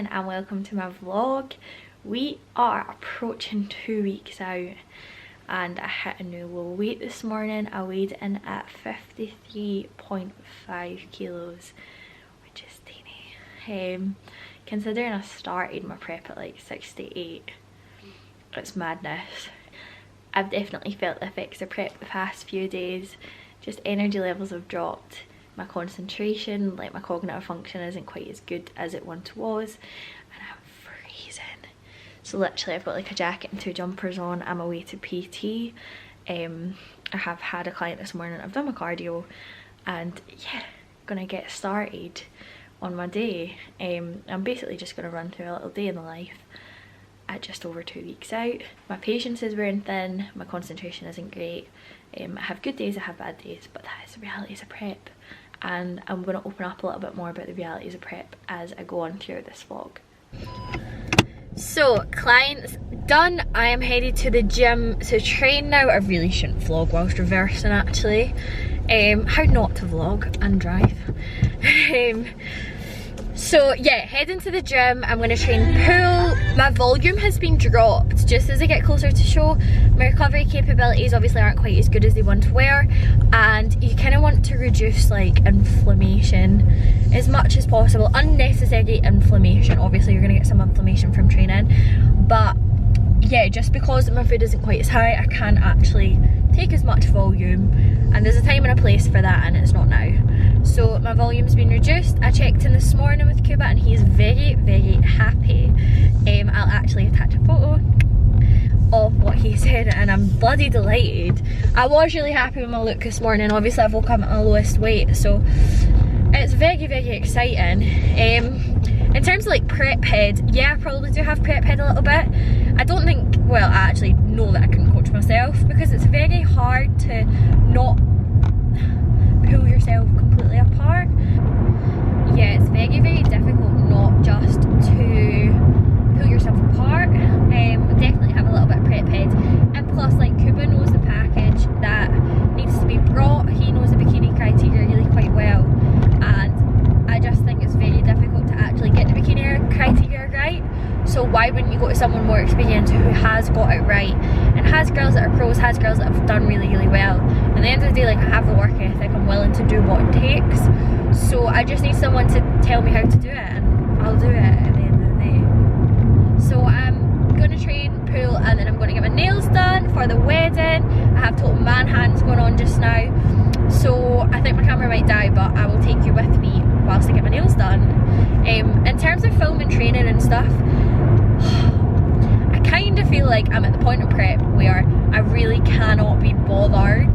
morning and welcome to my vlog. We are approaching 2 weeks out and I hit a new low weight this morning. I weighed in at 53.5 kilos, which is teeny. Considering I started my prep at like 68, it's madness. I've definitely felt the effects of prep the past few days. Just energy levels have dropped. My concentration, like my cognitive function, isn't quite as good as it once was, and I'm freezing. So literally I've got like a jacket and 2 jumpers on. I'm away to PT. I have had a client this morning. I've done my cardio and yeah, gonna get started on my day. I'm basically just gonna run through a little day in the life at just over 2 weeks out. My patience is wearing thin, my concentration isn't great. I have good days, I have bad days, but that is the realities of prep. And I'm going to open up a little bit more about the realities of prep as I go on through this vlog. So, clients done. I am headed to the gym to train now. I really shouldn't vlog whilst reversing actually. How not to vlog and drive. So yeah, heading to the gym. I'm going to train pool. My volume has been dropped just as I get closer to show. My recovery capabilities obviously aren't quite as good as they once were, and you kind of want to reduce like inflammation as much as possible. Unnecessary inflammation. Obviously you're going to get some inflammation from training, but yeah, just because my food isn't quite as high, I can't actually take as much volume, and there's a time and a place for that and it's not now. So my volume's been reduced. I checked in this morning with Cuba and he's very, very happy. I'll actually attach a photo of what he said and I'm bloody delighted. I was really happy with my look this morning. Obviously I've woke up at my lowest weight, so it's very, very exciting. In terms of like prep head, yeah, I probably do have prep head a little bit. I don't think, well, I actually know that I can coach myself because it's very hard to not pull yourself completely apart. Yeah, it's very, very difficult not just to pull yourself apart. Definitely have a little bit of prep head, and plus like Cuba knows the package that needs to be brought. He knows the bikini criteria really quite well, and I just think it's very difficult to actually get the bikini criteria right. So why wouldn't you go to someone more experienced who has got it right and has girls that are pros, has girls that have done really, really well. At the end of the day, like, I have the work ethic, I'm willing to do what it takes. So I just need someone to tell me how to do it, and I'll do it at the end of the day. So I'm going to train pool, and then I'm going to get my nails done for the wedding. I have total man hands going on just now, so I think my camera might die, but I will take you with me whilst I get my nails done. In terms of film and training and stuff, I kind of feel like I'm at the point of prep where I really cannot be bothered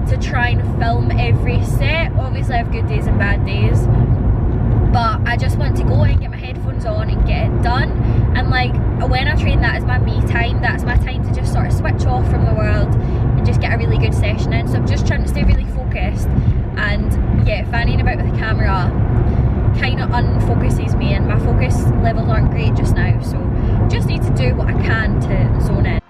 to try and film every set. Obviously I have good days and bad days, but I just want to go and get my headphones on and get it done. And like, when I train, that is my me time. That's my time to just sort of switch off from the world and just get a really good session in. So I'm just trying to stay really focused, and yeah, fanning about with the camera kind of unfocuses me, and my focus levels aren't great just now, so just need to do what I can to zone in.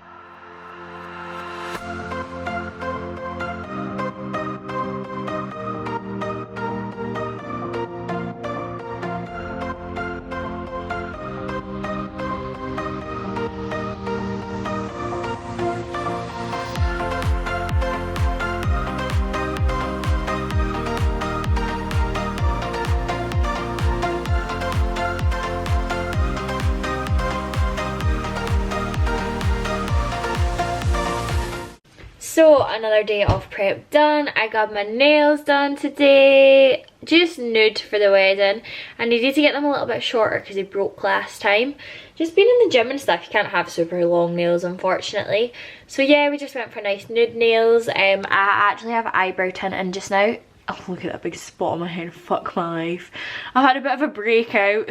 So another day of prep done. I got my nails done today, just nude for the wedding. I needed to get them a little bit shorter because they broke last time. Just being in the gym and stuff, you can't have super long nails unfortunately. So yeah, we just went for nice nude nails. I actually have eyebrow tinting just now. Oh, look at that big spot on my head, fuck my life. I've had a bit of a breakout.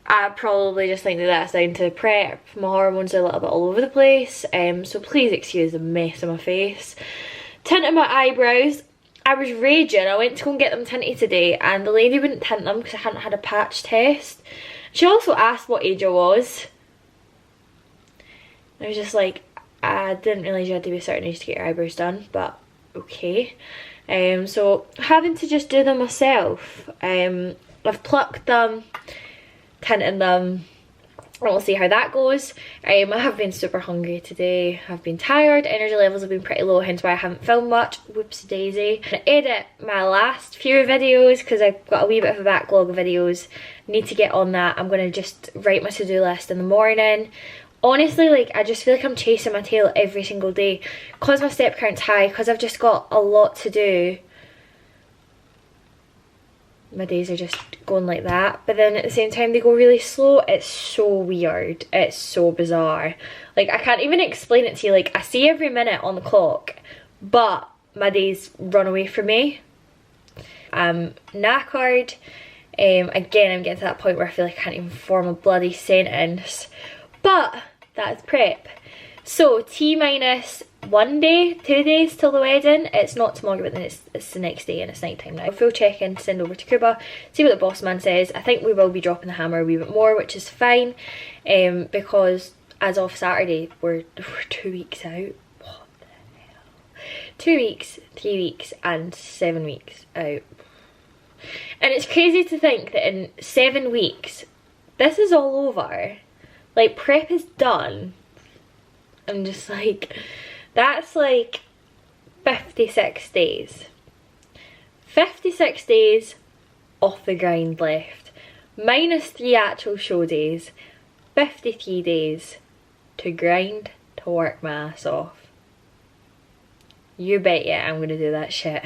I probably just think that that's down to prep. My hormones are a little bit all over the place, so please excuse the mess on my face. Tinted my eyebrows. I was raging. I went to go and get them tinted today, and the lady wouldn't tint them because I hadn't had a patch test. She also asked what age I was. I was just like, I didn't realise you had to be a certain age to get your eyebrows done, but okay. So having to just do them myself. I've plucked them, tinting them. And we'll see how that goes. I have been super hungry today. I've been tired. Energy levels have been pretty low, hence why I haven't filmed much. Whoopsie daisy. I'm gonna edit my last few videos because I've got a wee bit of a backlog of videos. Need to get on that. I'm gonna just write my to-do list in the morning. Honestly, like, I just feel like I'm chasing my tail every single day. Because my step count's high, because I've just got a lot to do. My days are just going like that, but then at the same time they go really slow. It's so weird, it's so bizarre. Like, I can't even explain it to you. Like, I see every minute on the clock, but my days run away from me. I'm knackered. Again, I'm getting to that point where I feel like I can't even form a bloody sentence, but that's prep. So T-minus 1 day, 2 days till the wedding. It's not tomorrow, but then it's the next day and it's night time now. Full check-in to send over to Cuba, see what the boss man says. I think we will be dropping the hammer a wee bit more, which is fine, because as of Saturday we're 2 weeks out. What the hell? 2 weeks, 3 weeks and 7 weeks out. And it's crazy to think that in 7 weeks this is all over. Like, prep is done. I'm just like, that's like 56 days. 56 days off the grind left. Minus 3 actual show days. 53 days to grind, to work my ass off. You bet ya I'm gonna do that shit.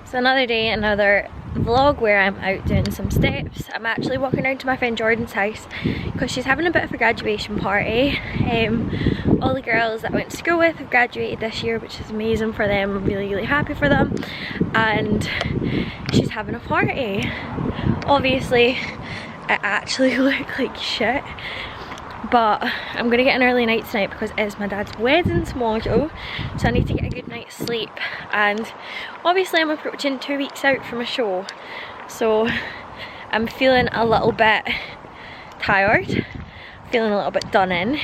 So another day, another vlog where I'm out doing some steps. I'm actually walking around to my friend Jordan's house because she's having a bit of a graduation party. All the girls that I went to school with have graduated this year, which is amazing for them. I'm really, really happy for them. And she's having a party. Obviously, I actually look like shit, but I'm gonna get an early night tonight because it's my dad's wedding tomorrow, so I need to get a good night's sleep. And obviously I'm approaching 2 weeks out from a show, so I'm feeling a little bit tired, feeling a little bit done in.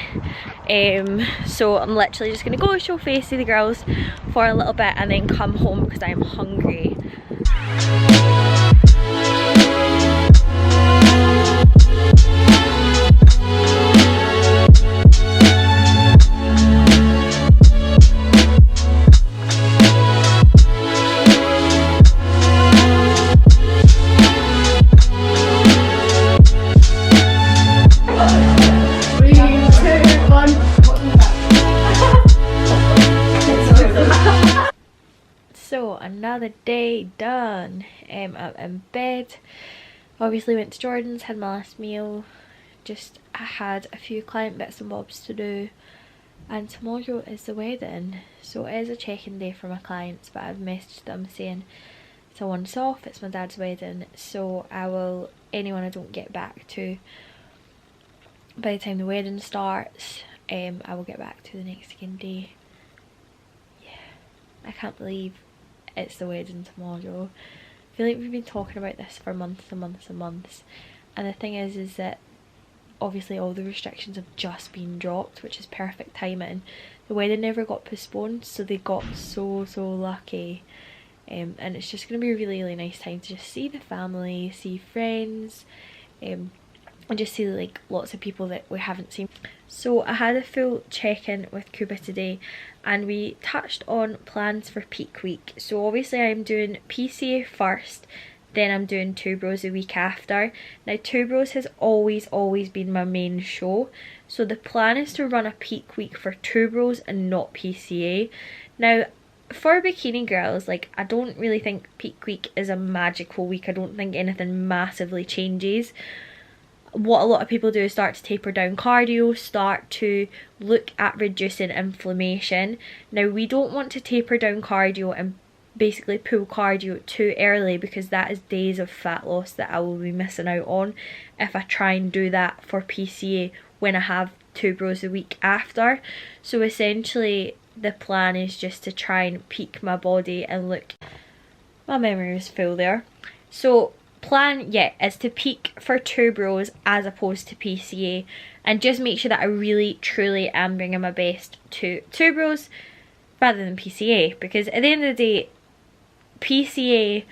So I'm literally just gonna go show face to the girls for a little bit and then come home because I'm hungry. So another day done. I'm in bed. Obviously went to Jordan's, had my last meal. Just I had a few client bits and bobs to do, and tomorrow is the wedding, so it is a check-in day for my clients, but I've messaged them saying it's a once off, it's my dad's wedding, so I will, anyone I don't get back to by the time the wedding starts, I will get back to the next again day. Yeah, I can't believe it's the wedding tomorrow. I feel like we've been talking about this for months and months and months, and the thing is that obviously all the restrictions have just been dropped, which is perfect timing. The wedding never got postponed, so they got so lucky. And it's just going to be a really, really nice time to just see the family, see friends, and just see like lots of people that we haven't seen. So I had a full check-in with Cuba today and we touched on plans for peak week. So obviously I'm doing PCA first, then I'm doing Two Bros a week after. Now Two Bros has always been my main show, so the plan is to run a peak week for Two Bros and not PCA. Now for bikini girls, like, I don't really think peak week is a magical week. I don't think anything massively changes. What a lot of people do is start to taper down cardio, start to look at reducing inflammation. Now we don't want to taper down cardio and basically pull cardio too early, because that is days of fat loss that I will be missing out on if I try and do that for PCA when I have Two Bros a week after. So essentially the plan is just to try and peak my body and look, my memory was full there. So plan, yeah, is to peak for Two Bros as opposed to PCA, and just make sure that I really truly am bringing my best to Two Bros rather than PCA, because at the end of the day, PCA,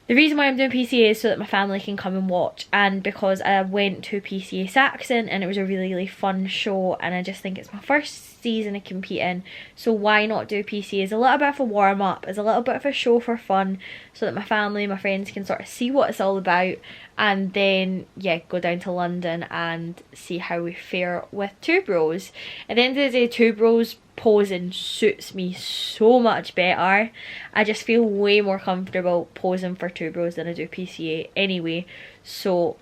The reason why I'm doing PCA is so that my family can come and watch, and because I went to PCA Saxon and it was a really fun show, and I just think it's my first season of competing, so why not do PCA as a little bit of a warm up, as a little bit of a show for fun, so that my family and my friends can sort of see what it's all about, and then yeah, go down to London and see how we fare with Two Bros. At the end of the day, Two Bros posing suits me so much better. I just feel way more comfortable posing for Two Bros than I do PCA anyway, so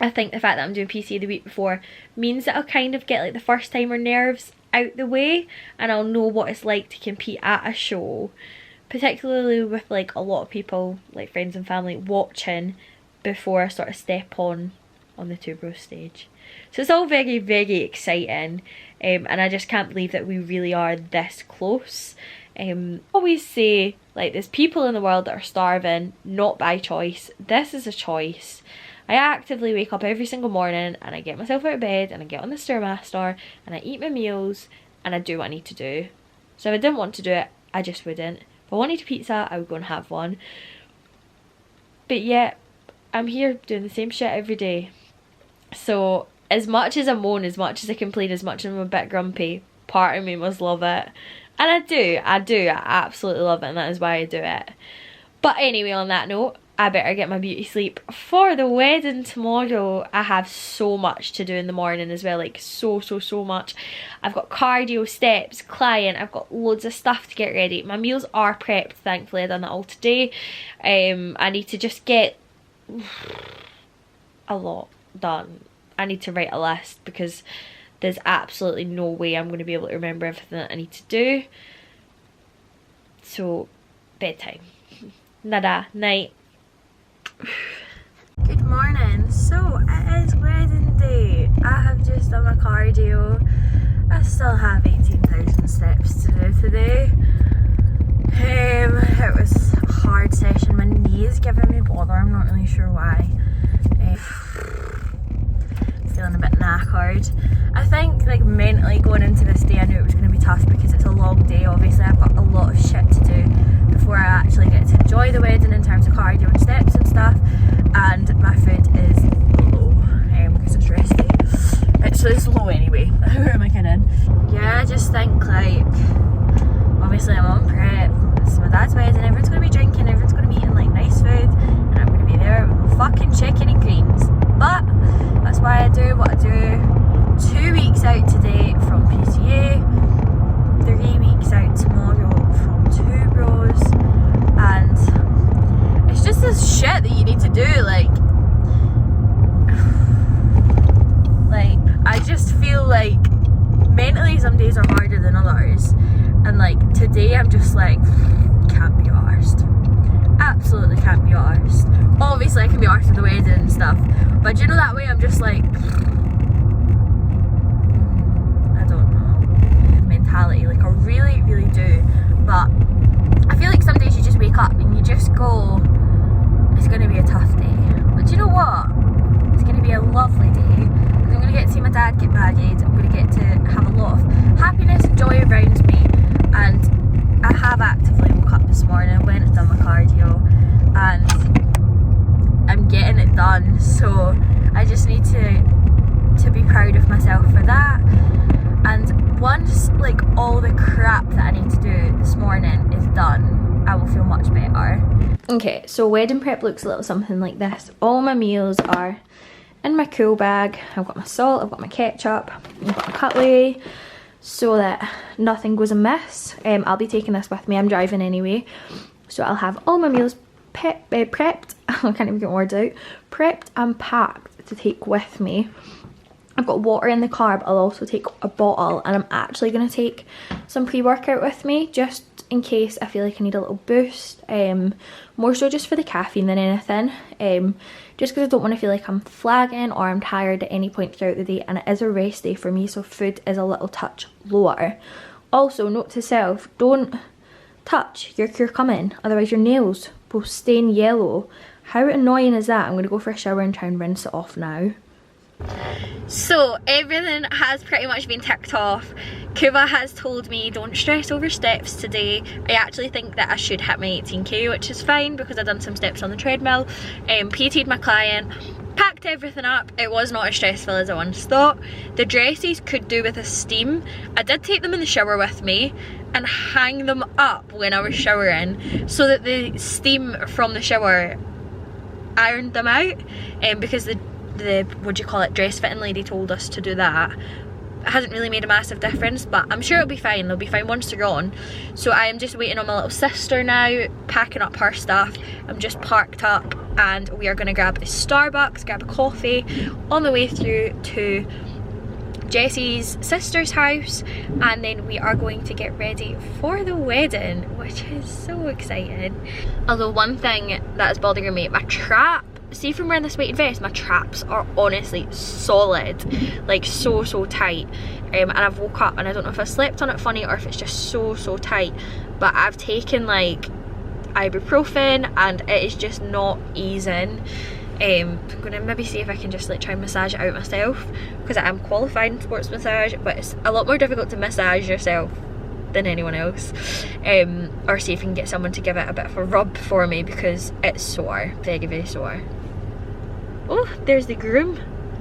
I think the fact that I'm doing PCA the week before means that I'll kind of get like the first timer nerves out the way, and I'll know what it's like to compete at a show, particularly with like a lot of people, like friends and family, watching before I sort of step on the Two Bros stage. So it's all very exciting, and I just can't believe that we really are this close. I always say, like, there's people in the world that are starving, not by choice. This is a choice. I actively wake up every single morning and I get myself out of bed and I get on the Stairmaster and I eat my meals and I do what I need to do. So if I didn't want to do it, I just wouldn't. If I wanted a pizza, I would go and have one. But yet, I'm here doing the same shit every day. So as much as I moan, as much as I complain, as much as I'm a bit grumpy, part of me must love it. And I absolutely love it, and that is why I do it. But anyway, on that note, I better get my beauty sleep for the wedding tomorrow. I have so much to do in the morning as well, like so much. I've got cardio, steps, client, I've got loads of stuff to get ready. My meals are prepped, thankfully I've done that all today. I need to just get a lot done. I need to write a list because there's absolutely no way I'm going to be able to remember everything that I need to do. So, bedtime. Nada, night. Good morning. So, it is wedding day. I have just done my cardio. I still have 18,000 steps to do today. It was a hard session. My knee is giving me bother. I'm not really sure why. Feeling a bit knackered. I think like mentally going into this day I knew it was going to be tough because it's a long day. Obviously I've got a lot of shit to do before I actually get to enjoy the wedding in terms of cardio and steps and stuff, and my food is low because it's rest day. It's low anyway. Who am I kidding? Yeah, I just think like obviously I'm on prep, it's my dad's wedding, everyone's going to be drinking, everyone's going to be eating like nice food, and I'm going to be there with fucking chicken and greens. But that's why I do what I do. 2 weeks out today from PCA, 3 weeks out tomorrow from Two Bros, and it's just this shit that you need to do. Like I just feel like mentally some days are harder than others, and like today I'm just like can't be arsed. Absolutely can't be arsed. Obviously I can be arsed with the wedding and stuff, but you know that way I'm just like I don't know, mentality, like I really do. But I feel like some days you just wake up and you just go, it's going to be a tough day, but you know what, it's going to be a lovely day because I'm going to get to see my dad get married. I'm going to get to have a lot of happiness and joy around me, and I have actively woke up this morning, went and done my cardio, and I'm getting it done. So I just need to be proud of myself for that. And once like all the crap that I need to do this morning is done, I will feel much better. Okay, so wedding prep looks a little something like this. All my meals are in my cool bag. I've got my salt, I've got my ketchup, I've got my cutlery, so that nothing goes amiss. I'll be taking this with me, I'm driving anyway, so I'll have all my meals prepped, I can't even get words out, prepped and packed to take with me. I've got water in the car, but I'll also take a bottle, and I'm actually going to take some pre-workout with me just in case I feel like I need a little boost, more so just for the caffeine than anything, just because I don't want to feel like I'm flagging or I'm tired at any point throughout the day, and it is a rest day for me, so food is a little touch lower. Also, note to self, don't touch your cure coming, otherwise your nails will stain yellow. How annoying is that? I'm going to go for a shower and try and rinse it off now. So everything has pretty much been ticked off. Kuba has told me don't stress over steps today. I actually think that I should hit my 18k, which is fine because I've done some steps on the treadmill, PT'd my client, packed everything up. It was not as stressful as I once thought. The dresses could do with a steam. I did take them in the shower with me and hang them up when I was showering so that the steam from the shower ironed them out, because the what do you call it, dress fitting lady told us to do that. It hasn't really made a massive difference, but I'm sure it'll be fine. It'll be fine once they're gone. So I am just waiting on my little sister now, packing up her stuff. I'm just parked up and we are going to grab a Starbucks, grab a coffee on the way through to Jessie's sister's house, and then we are going to get ready for the wedding, which is so exciting. Although one thing that is bothering me, my trap, see from wearing this weighted vest, my traps are honestly solid, like so tight, and I've woke up and I don't know if I slept on it funny or if it's just so tight, but I've taken like ibuprofen and it is just not easing. I'm gonna maybe see if I can just like try and massage it out myself, because I am qualified in sports massage, but it's a lot more difficult to massage yourself than anyone else. Or see if we can get someone to give it a bit of a rub for me, because it's sore, very sore. Oh, there's the groom.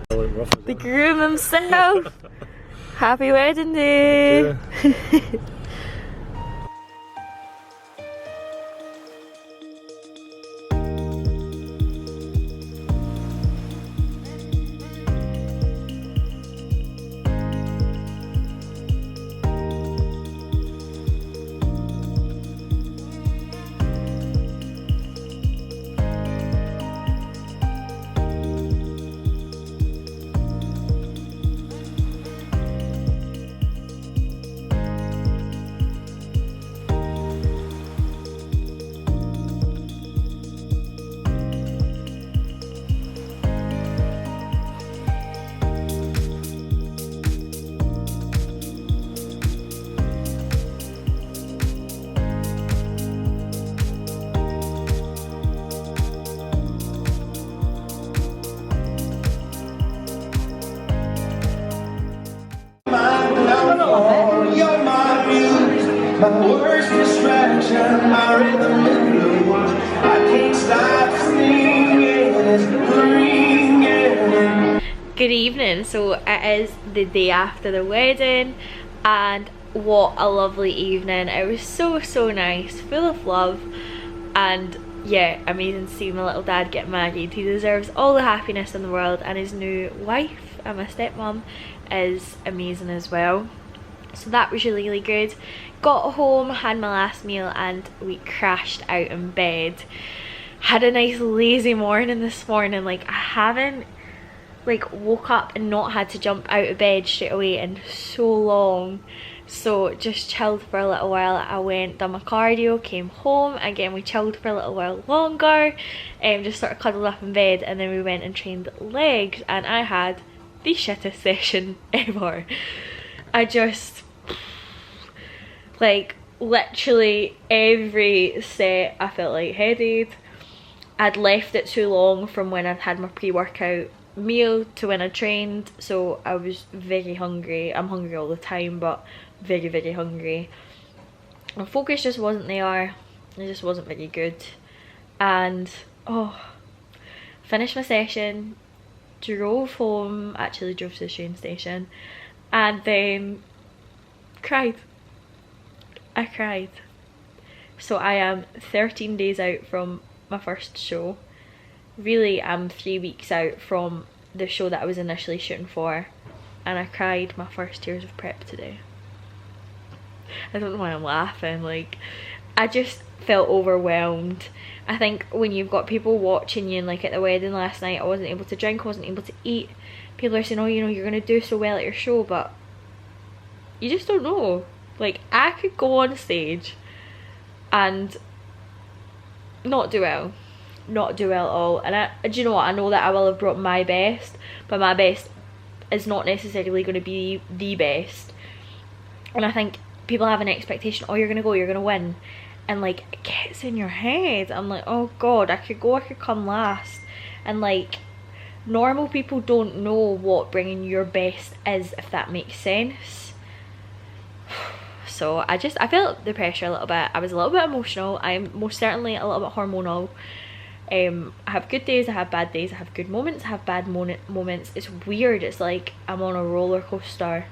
The groom himself. Happy wedding day. Yeah. My worst distraction, my rhythm and blues. I can't stop singing, it's ringing. Good evening. So it is the day after the wedding, and what a lovely evening. It was so nice, full of love, and yeah, amazing to see my little dad get married. He deserves all the happiness in the world, and his new wife and my stepmom is amazing as well. So that was really good. Got home, had my last meal, and we crashed out in bed. Had a nice lazy morning this morning. Like, I haven't like woke up and not had to jump out of bed straight away in so long. So just chilled for a little while. I went, done my cardio, came home again, we chilled for a little while longer, and just sort of cuddled up in bed, and then we went and trained legs, and I had the shittest session ever. I just, like, literally every set I felt lightheaded. I'd left it too long from when I'd had my pre-workout meal to when I trained, so I was very hungry. I'm hungry all the time, but very hungry. My focus just wasn't there. It just wasn't very good. And finished my session, drove home, actually drove to the train station, and then cried. I cried. So I am 13 days out from my first show. Really, I'm 3 weeks out from the show that I was initially shooting for, and I cried my first tears of prep today. I don't know why I'm laughing. Like, I just felt overwhelmed. I think when you've got people watching you, and like at the wedding last night, I wasn't able to drink, I wasn't able to eat. People are saying, oh, you know, you're gonna do so well at your show, but you just don't know. Like, I could go on stage and not do well. Not do well at all. And do you know what, I know that I will have brought my best, but my best is not necessarily going to be the best. And I think people have an expectation, oh, you're going to go, you're going to win, and like, it gets in your head. I'm like, oh god, I could go, I could come last. And like, normal people don't know what bringing your best is, if that makes sense. So I felt the pressure a little bit. I was a little bit emotional. I'm most certainly a little bit hormonal. I have good days, I have bad days, I have good moments, I have bad moments. It's weird. It's like I'm on a roller coaster.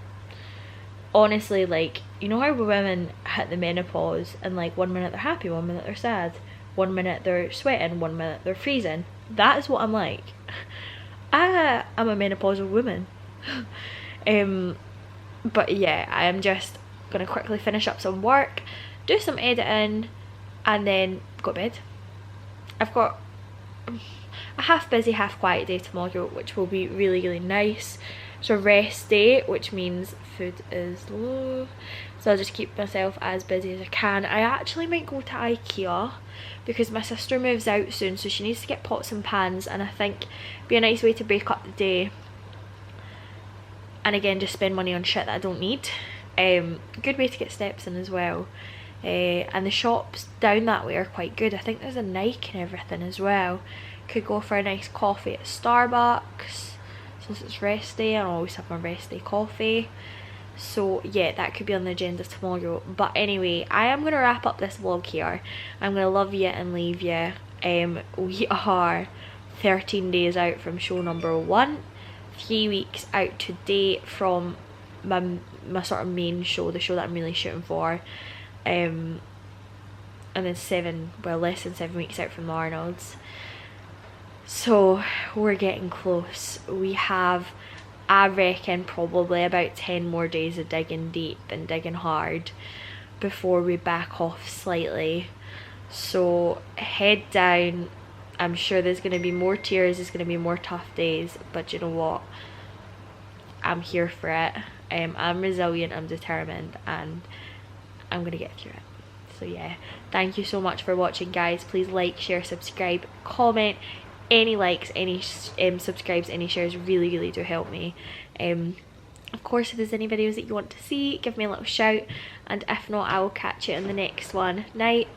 Honestly, like, you know how women hit the menopause and like 1 minute they're happy, 1 minute they're sad, 1 minute they're sweating, 1 minute they're freezing. That is what I'm like. I am a menopausal woman. But yeah, I am just gonna quickly finish up some work, do some editing, and then go to bed. I've got a half busy, half quiet day tomorrow, which will be really, really nice. It's a rest day, which means food is low, so I'll just keep myself as busy as I can. I actually might go to IKEA because my sister moves out soon, so she needs to get pots and pans, and I think it'd be a nice way to break up the day, and again just spend money on shit that I don't need. Good way to get steps in as well. And the shops down that way are quite good. I think there's a Nike and everything as well. Could go for a nice coffee at Starbucks. Since it's rest day, I always have my rest day coffee. So yeah, that could be on the agenda tomorrow. But anyway, I am going to wrap up this vlog here. I'm going to love you and leave you. We are 13 days out from show number 1. 3 weeks out to date from my sort of main show, the show that I'm really shooting for. And then less than 7 weeks out from the Arnold's. So we're getting close. We have, I reckon, probably about 10 more days of digging deep and digging hard before we back off slightly. So head down. I'm sure there's going to be more tears, there's going to be more tough days, but you know what, I'm here for it. I'm resilient, I'm determined, and I'm going to get through it. So yeah, thank you so much for watching, guys. Please like, share, subscribe, comment. Any likes, any subscribes, any shares really, really do help me. Of course, if there's any videos that you want to see, give me a little shout, and if not, I will catch you in the next one. Night.